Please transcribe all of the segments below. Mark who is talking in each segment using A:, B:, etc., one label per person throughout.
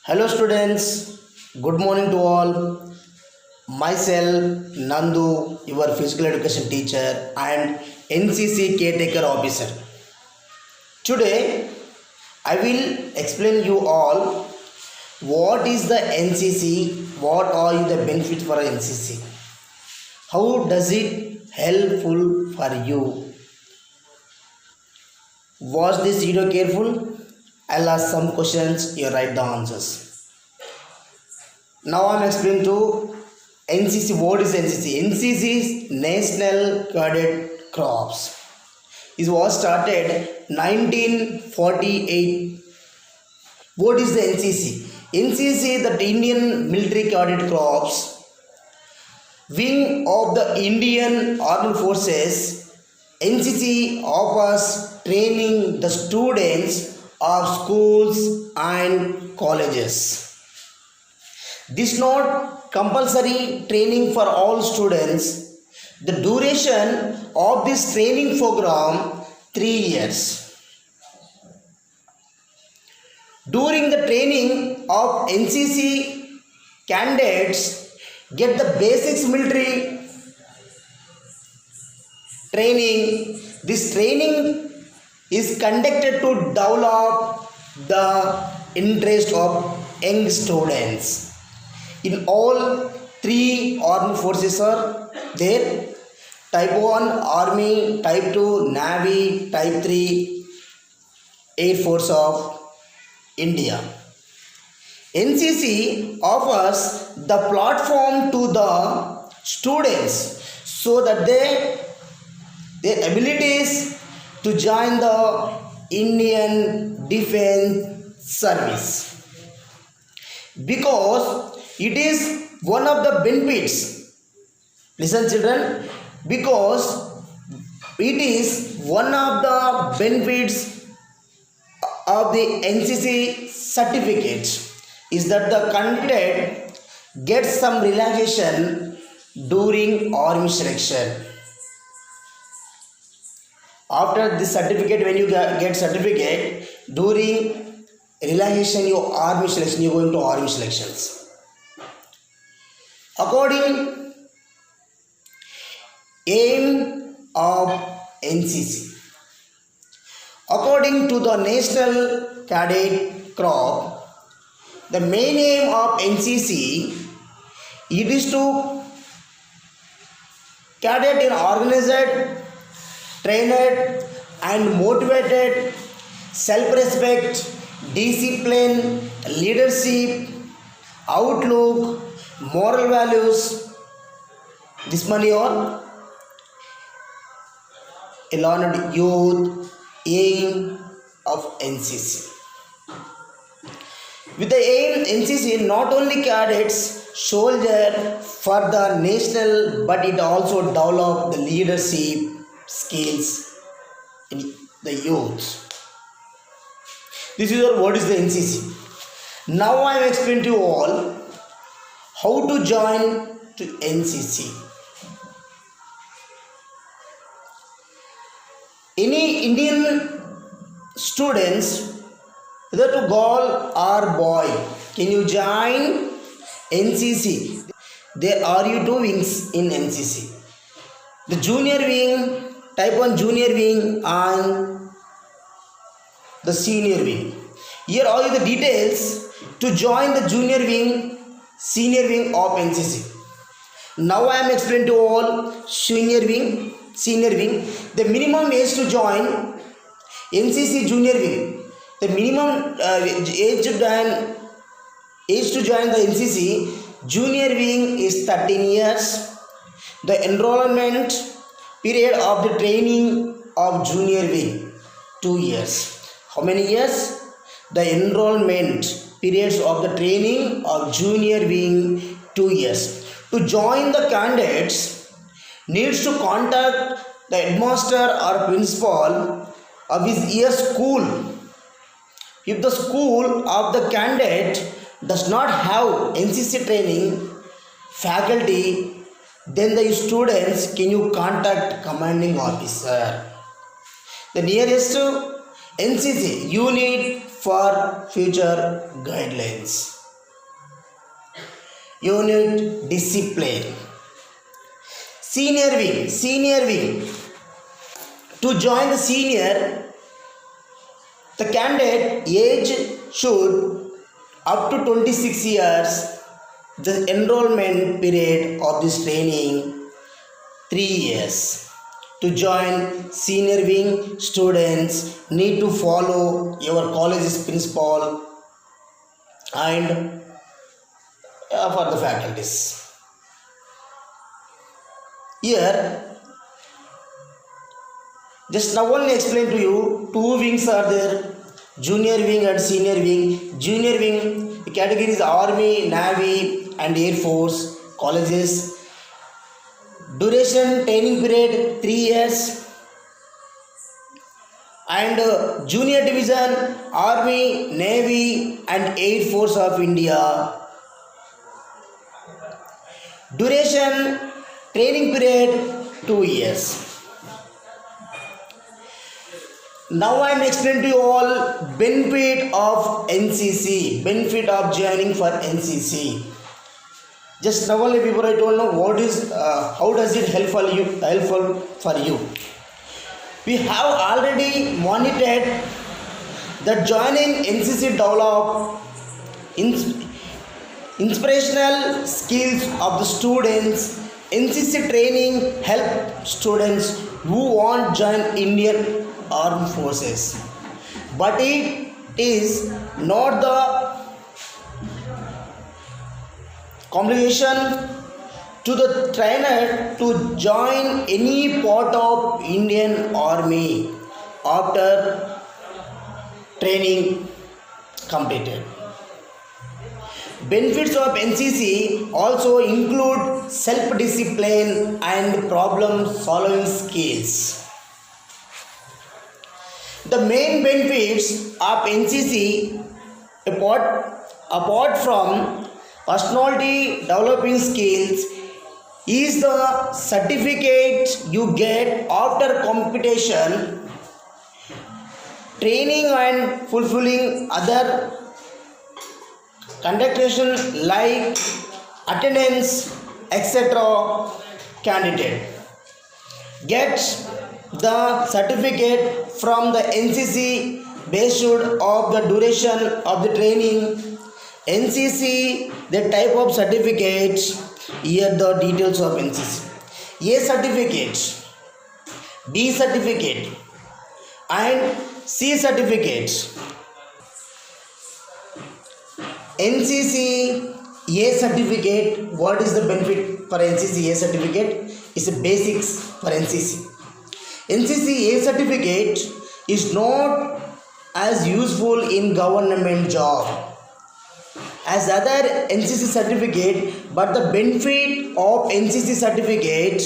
A: Hello students, good morning to all. Myself Nandu, your physical education teacher and NCC caretaker officer. Today I will explain you all what is the NCC, what are the benefits for NCC, how does it helpful for you. Watch this video careful. I'll ask some questions, you write the answers. Now I'm explaining to NCC. What is NCC? NCC is National Cadet Corps. It was started 1948. What is the NCC? NCC is the Indian Military Cadet Corps, wing of the Indian Armed Forces. NCC offers training the students of schools and colleges. This is not compulsory training for all students. The duration of this training program 3 years. During the training of NCC, candidates get the basics military training. This training is conducted to develop the interest of young students. In all three armed forces are there: type 1 army, type 2 navy, type 3 air force of India. NCC offers the platform to the students so that their abilities to join the Indian Defense Service, because it is one of the benefits. Listen children, because it is one of the benefits of the NCC certificate is that the candidate gets some relaxation during army selection. After this certificate, when you get certificate, during relaxation, your army selection, you go into army selections. According aim of NCC, according to the National Cadet Corps, the main aim of NCC, it is to cadet in organized, trained and motivated, self-respect, discipline, leadership, outlook, moral values. This money on a learned youth aim of NCC. With the aim, NCC not only cadets soldier for the national, but it also develop the leadership skills in the youth. This is what is the NCC. Now I am explaining to you all how to join to NCC. Any Indian students, whether to girl or boy, can you join NCC? There are two wings in NCC. The junior wing, type 1 junior wing and the senior wing. Here are the details to join the junior wing, senior wing of NCC. Now I am explaining to all junior wing, senior wing. The minimum age to join NCC junior wing. The minimum age to join the NCC junior wing is 13 years. The enrollment period of the training of junior wing 2 years. How many years? The enrollment periods of the training of junior wing 2 years. To join, the candidates needs to contact the headmaster or principal of his year school. If the school of the candidate does not have NCC training faculty, then the students can you contact commanding officer. The nearest NCC unit for future guidelines. unit discipline. Senior wing. To join the senior, the candidate age should up to 26 years. The enrollment period of this training 3 years. To join senior wing, students need to follow your college's principal and for the faculties. Here, just now only explain to you, two wings are there, junior wing and senior wing. Junior wing, the category is Army, Navy and Air Force colleges. Duration training period 3 years. And junior division, Army, Navy and Air Force of India. Duration training period 2 years. Now I am explaining to you all benefit of NCC, benefit of joining for NCC. Just now only before I told you what is, how does it helpful for you. We have already monitored that joining NCC develop inspirational skills of the students. NCC training help students who want to join Indian Armed Forces, but it is not the obligation to the trainer to join any part of Indian Army after training completed. Benefits of NCC also include self-discipline and problem-solving skills. The main benefits of NCC, apart from personality developing skills, is the certificate you get after competition, training and fulfilling other conditions like attendance, etc. Candidate gets the certificate from the NCC based of the duration of the training. NCC, the type of certificates, here the details of NCC. A certificate, B certificate and C certificates. NCC A certificate, what is the benefit for NCC A certificate? It's a basics for NCC. NCC A certificate is not as useful in government job as other NCC certificate, but the benefit of NCC certificate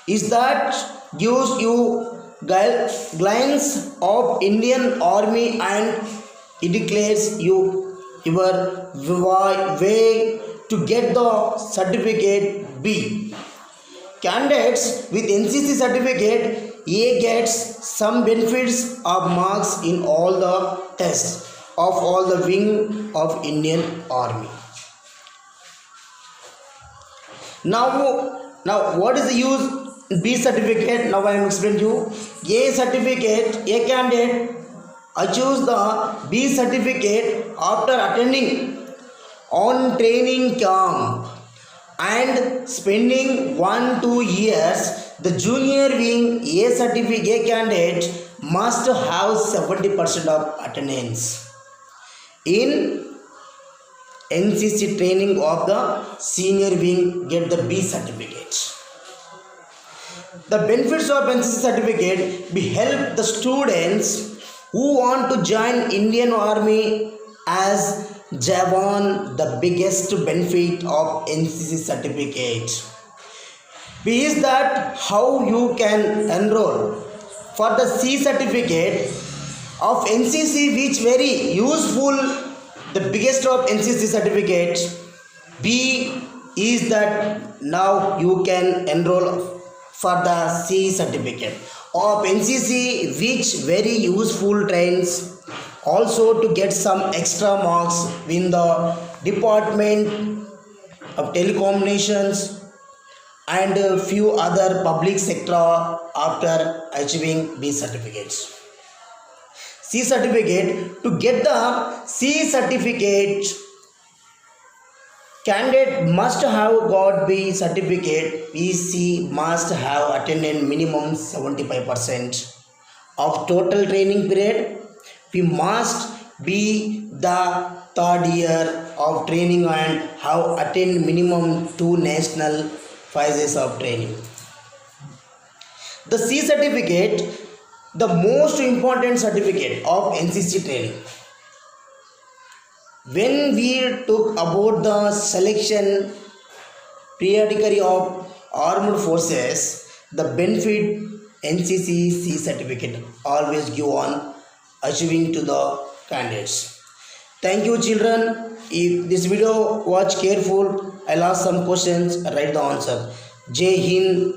A: is that gives you glance of Indian Army and it declares you your way to get the certificate B. Candidates with NCC certificate A gets some benefits of marks in all the tests of all the wing of Indian Army. Now what is the use B certificate? Now I am explaining to you. A certificate, a candidate achieves the B certificate after attending on training camp and spending 1-2 years. The junior wing A certificate candidate must have 70% of attendance in NCC training of the senior wing get the B certificate. The benefits of NCC certificate will help the students who want to join Indian Army as Jawan. The biggest benefit of NCC certificate is that how you can enroll for the C certificate of NCC, which very useful. The biggest of NCC certificate B is that now you can enroll for the C certificate of NCC, which very useful trains also to get some extra marks in the department of telecommunications and a few other public sector after achieving B certificates. C certificate. To get the C certificate, candidate must have got B certificate. PC must have attended minimum 75% of total training period. We must be the third year of training and have attained minimum 2 national phases of training. The C certificate, the most important certificate of NCC training. When we took about the selection periodically of armed forces, the benefit NCC C certificate always give on achieving to the candidates. Thank you children. If this video watch careful, I'll ask some questions, write the answer. Jai Hind.